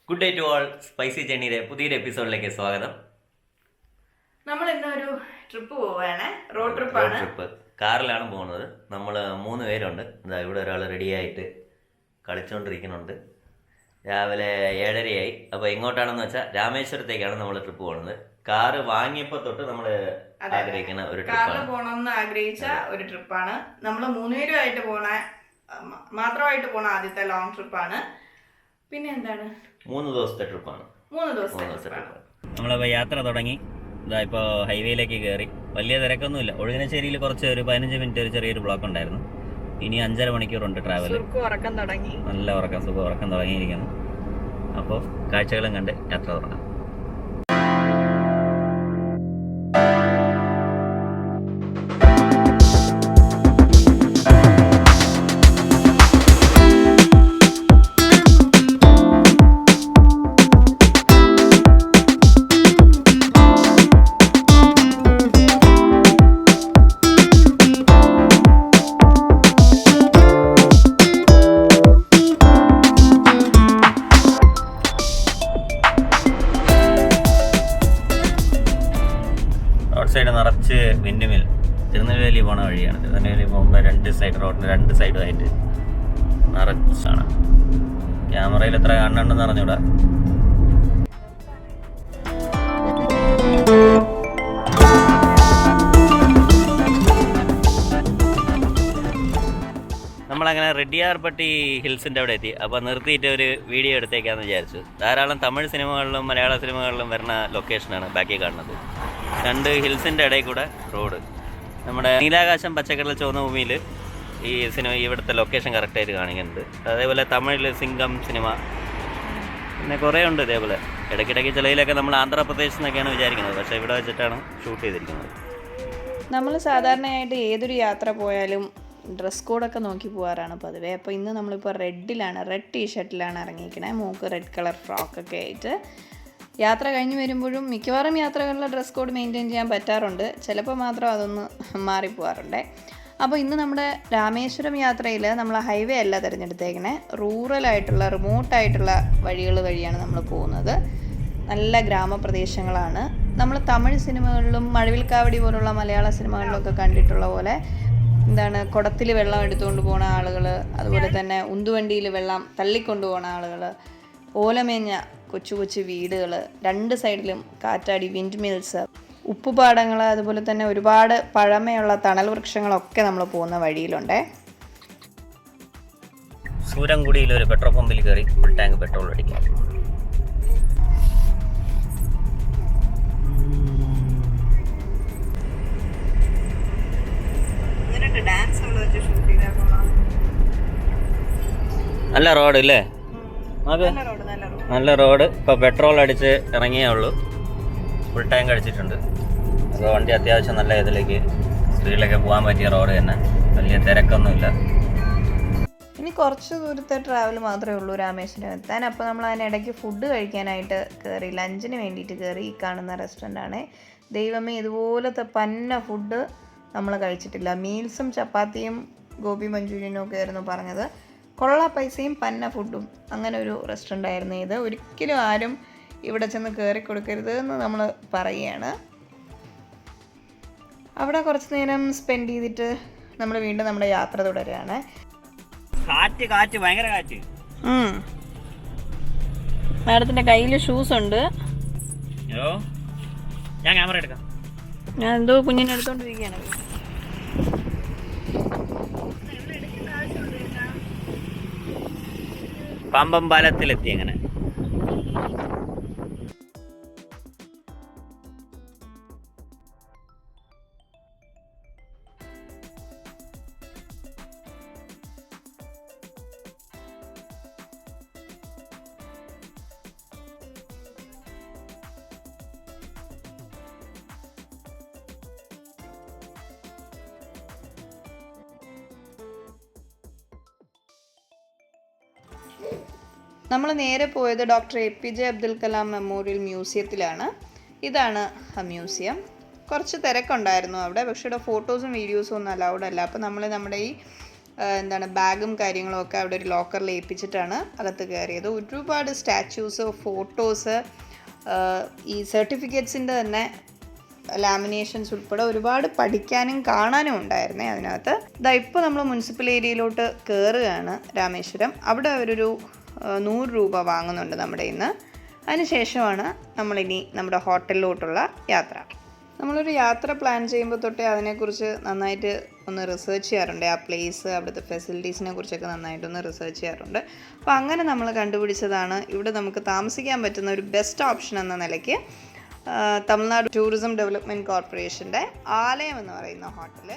Good day to all. Spicy ജേണിയുടെ പുതിയൊരു എപ്പിസോഡിലേക്ക് സ്വാഗതം. നമ്മൾ ഇന്നൊരു ട്രിപ്പ് പോവാണ്. റോഡ് ട്രിപ്പ് കാറിലാണ് പോകുന്നത്. നമ്മൾ 3 പേരുണ്ട്. ഇതാ ഇവിടെ ഒരാൾ റെഡിയായിട്ട് കളിച്ചുകൊണ്ടിരിക്കുന്നുണ്ട്. രാവിലെ 7:30 അപ്പോൾ എങ്ങോട്ടാണെന്ന് വെച്ചാൽ രാമേശ്വരത്തേക്കാണ് നമ്മൾ ട്രിപ്പ് പോകുന്നത്. കാറ് വാങ്ങിയപ്പോൾ തൊട്ട് നമ്മൾ ആഗ്രഹിക്കുന്ന ഒരു ട്രിപ്പാണ്. പോകണമെന്ന് ആഗ്രഹിച്ച ഒരു ട്രിപ്പാണ്. നമ്മൾ 3 പേരുമായിട്ട് മാത്രമായിട്ട് പോണ ആദ്യത്തെ ലോങ് ട്രിപ്പാണ്. പിന്നെ എന്താണ്, 3 ദിവസത്തെ ട്രിപ്പാണ്. 3 ദിവസത്തെ ട്രിപ്പാണ്. നമ്മളപ്പോൾ യാത്ര തുടങ്ങി. ഇതാ ഇപ്പോൾ ഹൈവേയിലേക്ക് കയറി. വലിയ തിരക്കൊന്നുമില്ല. ഒഴുകിനശ്ശേരിയിൽ കുറച്ച് ഒരു 15 മിനിറ്റ് ഒരു ചെറിയൊരു ബ്ലോക്ക് ഉണ്ടായിരുന്നു. ഇനി 5.5 മണിക്കൂറുണ്ട് ട്രാവൽ. ഉറക്കം തുടങ്ങി, നല്ല സുഖം ഉറക്കം തുടങ്ങിയിരിക്കുന്നു. അപ്പോൾ കാഴ്ചകളും കണ്ട് യാത്ര തുടങ്ങാം. സൈഡ് നിറച്ച് വിൻഡ്മിൽ. തിരുനെൽവേലി പോണ വഴിയാണ്. തിരുനെൽവേലി പോകുമ്പോൾ 2 സൈഡ് റോഡിന് 2 സൈഡുമായിട്ട് നിറച്ചാണ്. ക്യാമറയിൽ എത്ര കാണുന്നുണ്ടെന്ന് അറിഞ്ഞൂടാ. നമ്മളങ്ങനെ റെഡ്ഡിയാർപട്ടി ഹിൽസിൻ്റെ അവിടെ എത്തി. അപ്പോൾ നിർത്തിയിട്ട് ഒരു വീഡിയോ എടുത്തേക്കാന്ന് വിചാരിച്ചു. ധാരാളം തമിഴ് സിനിമകളിലും മലയാള സിനിമകളിലും വരുന്ന ലൊക്കേഷനാണ് ബാക്കി കാണുന്നത്. 2 ഹിൽസിൻ്റെ ഇടയിൽ കൂടെ റോഡ്. നമ്മുടെ നീലാകാശം പച്ചക്കടൽ ചുവന്ന ഭൂമിയിൽ ഈ സിനിമ ഇവിടുത്തെ ലൊക്കേഷൻ കറക്റ്റായിട്ട് കാണിക്കുന്നുണ്ട്. അതേപോലെ തമിഴിൽ സിംഗം സിനിമ, പിന്നെ കുറേ ഉണ്ട് ഇതേപോലെ. ഇടയ്ക്കിടയ്ക്ക് ചിലയിലൊക്കെ നമ്മൾ ആന്ധ്രാപ്രദേശ് എന്നൊക്കെയാണ് വിചാരിക്കുന്നത്, പക്ഷേ ഇവിടെ വെച്ചിട്ടാണ് ഷൂട്ട് ചെയ്തിരിക്കുന്നത്. നമ്മൾ സാധാരണയായിട്ട് ഏതൊരു യാത്ര പോയാലും ഡ്രസ് കോഡൊക്കെ നോക്കി പോകാറാണ് പതിവ്. അപ്പോൾ ഇന്ന് നമ്മളിപ്പോൾ റെഡ് ടീഷർട്ടിലാണ് ഇറങ്ങിയിരിക്കണേ. മൂക്ക് റെഡ് കളർ ഫ്രോക്കൊക്കെ ആയിട്ട്. യാത്ര കഴിഞ്ഞ് വരുമ്പോഴും മിക്കവാറും യാത്രകളിലെ ഡ്രസ് കോഡ് മെയിൻറ്റെയിൻ ചെയ്യാൻ പറ്റാറുണ്ട്. ചിലപ്പോൾ മാത്രം അതൊന്ന് മാറിപ്പോകാറുണ്ട്. അപ്പോൾ ഇന്ന് നമ്മുടെ രാമേശ്വരം യാത്രയിൽ നമ്മൾ ഹൈവേ അല്ല തിരഞ്ഞെടുത്തേക്കണേ. റൂറലായിട്ടുള്ള റിമോട്ടായിട്ടുള്ള വഴികൾ വഴിയാണ് നമ്മൾ പോകുന്നത്. നല്ല ഗ്രാമപ്രദേശങ്ങളാണ്. നമ്മൾ തമിഴ് സിനിമകളിലും മഴവിൽക്കാവടി പോലുള്ള മലയാള സിനിമകളിലൊക്കെ കണ്ടിട്ടുള്ള പോലെ കുടത്തിൽ വെള്ളം എടുത്തുകൊണ്ട് പോകുന്ന ആളുകൾ, അതുപോലെ തന്നെ ഉന്തുവണ്ടിയിൽ വെള്ളം തള്ളിക്കൊണ്ടു പോകുന്ന ആളുകൾ, ഓലമേഞ്ഞ കൊച്ചു കൊച്ചു വീടുകൾ, 2 സൈഡിലും കാറ്റാടി വിൻഡ് മിൽസ്, ഉപ്പുപാടങ്ങൾ, അതുപോലെ തന്നെ ഒരുപാട് പഴമയുള്ള തണൽ വൃക്ഷങ്ങളൊക്കെ നമ്മൾ പോകുന്ന വഴിയിലുണ്ട്. സൂരംകുടിയിൽ ഒരു പെട്രോൾ പമ്പിൽ കയറി ഫുൾ ടാങ്ക് പെട്രോൾ അടിക്കാം. നല്ല റോഡ് ഇല്ലേ? നല്ല റോഡ്. ഇപ്പോൾ പെട്രോൾ അടിച്ച് ഇറങ്ങിയേ ഉള്ളൂ. ഫുൾ ടാങ്ക് അടിച്ചിട്ടുണ്ട്. അപ്പോൾ വണ്ടി അത്യാവശ്യം നല്ല ഇതിലേക്ക് സ്പീഡിലൊക്കെ പോകാൻ പറ്റിയ റോഡ് തന്നെ. വലിയ തിരക്കൊന്നുമില്ല. ഇനി കുറച്ച് ദൂരത്തെ ട്രാവൽ മാത്രമേ ഉള്ളൂ രാമേശ്വരം എത്താൻ. അപ്പോൾ നമ്മൾ അതിനിടയ്ക്ക് ഫുഡ് കഴിക്കാനായിട്ട് കയറി. ലഞ്ചിന് വേണ്ടിയിട്ട് കയറി. ഈ കാണുന്ന റെസ്റ്റോറൻ്റാണ്. ദൈവമേ, ഇതുപോലത്തെ പന്ന ഫുഡ് നമ്മൾ കഴിച്ചിട്ടില്ല. മീൽസും ചപ്പാത്തിയും ഗോപി മഞ്ചൂരിയനും ഒക്കെ ആയിരുന്നു പറഞ്ഞത്. കൊള്ള പൈസയും പന്ന ഫുഡും. അങ്ങനെ ഒരു റെസ്റ്റോറൻ്റ് ആയിരുന്നു ഇത്. ഒരിക്കലും ആരും ഇവിടെ ചെന്ന് കയറി കൊടുക്കരുത് എന്ന് നമ്മൾ പറയുകയാണ്. അവിടെ കുറച്ച് നേരം സ്പെൻഡ് ചെയ്തിട്ട് നമ്മൾ വീണ്ടും നമ്മുടെ യാത്ര തുടരുകയാണ്. കാറ്റ് ഭയങ്കര കാറ്റ്. മാഡത്തിൻ്റെ കയ്യിൽ ഷൂസ് ഉണ്ട്. ഞാൻ ക്യാമറ എടുക്കാം. ഞാൻ എന്തോ കുഞ്ഞിനെ എടുത്തോണ്ടിരിക്കുകയാണ്. പമ്പം പാലത്തിലെത്തി. അങ്ങനെ നമ്മൾ നേരെ പോയത് doctor APJ Abdul Kalam memorial മ്യൂസിയത്തിലാണ്. ഇതാണ് ആ മ്യൂസിയം. കുറച്ച് തിരക്കുണ്ടായിരുന്നു അവിടെ, പക്ഷേ ഇവിടെ ഫോട്ടോസും വീഡിയോസും ഒന്നും അലൗഡ് അല്ല. അപ്പോൾ നമ്മൾ നമ്മുടെ ഈ എന്താണ് ബാഗും കാര്യങ്ങളും ഒക്കെ അവിടെ ഒരു ലോക്കറിൽ ഏൽപ്പിച്ചിട്ടാണ് അകത്ത് കയറിയത്. ഒരുപാട് സ്റ്റാച്യൂസ്, ഫോട്ടോസ്, ഈ സർട്ടിഫിക്കറ്റ്സിൻ്റെ തന്നെ ലാമിനേഷൻസ് ഉൾപ്പെടെ ഒരുപാട് പഠിക്കാനും കാണാനും ഉണ്ടായിരുന്നേ അതിനകത്ത്. ഇപ്പോൾ നമ്മൾ മുനിസിപ്പൽ ഏരിയയിലോട്ട് കയറുകയാണ് രാമേശ്വരം. അവിടെ അവരൊരു 100 രൂപ വാങ്ങുന്നുണ്ട് നമ്മുടെ ഇന്ന്. അതിനുശേഷമാണ് നമ്മളിനി നമ്മുടെ ഹോട്ടലിലോട്ടുള്ള യാത്ര. നമ്മളൊരു യാത്ര പ്ലാൻ ചെയ്യുമ്പോൾ തൊട്ടേ അതിനെക്കുറിച്ച് നന്നായിട്ട് ഒന്ന് റിസർച്ച് ചെയ്യാറുണ്ട്. ആ പ്ലേസ്, അവിടുത്തെ ഫെസിലിറ്റീസിനെ കുറിച്ചൊക്കെ നന്നായിട്ടൊന്ന് റിസർച്ച് ചെയ്യാറുണ്ട്. അപ്പോൾ അങ്ങനെ നമ്മൾ കണ്ടുപിടിച്ചതാണ് ഇവിടെ നമുക്ക് താമസിക്കാൻ പറ്റുന്ന ഒരു ബെസ്റ്റ് ഓപ്ഷൻ എന്ന നിലയ്ക്ക് തമിഴ്നാട് ടൂറിസം ഡെവലപ്മെൻറ്റ് കോർപ്പറേഷൻ്റെ ആലയം എന്ന് പറയുന്ന ഹോട്ടൽ.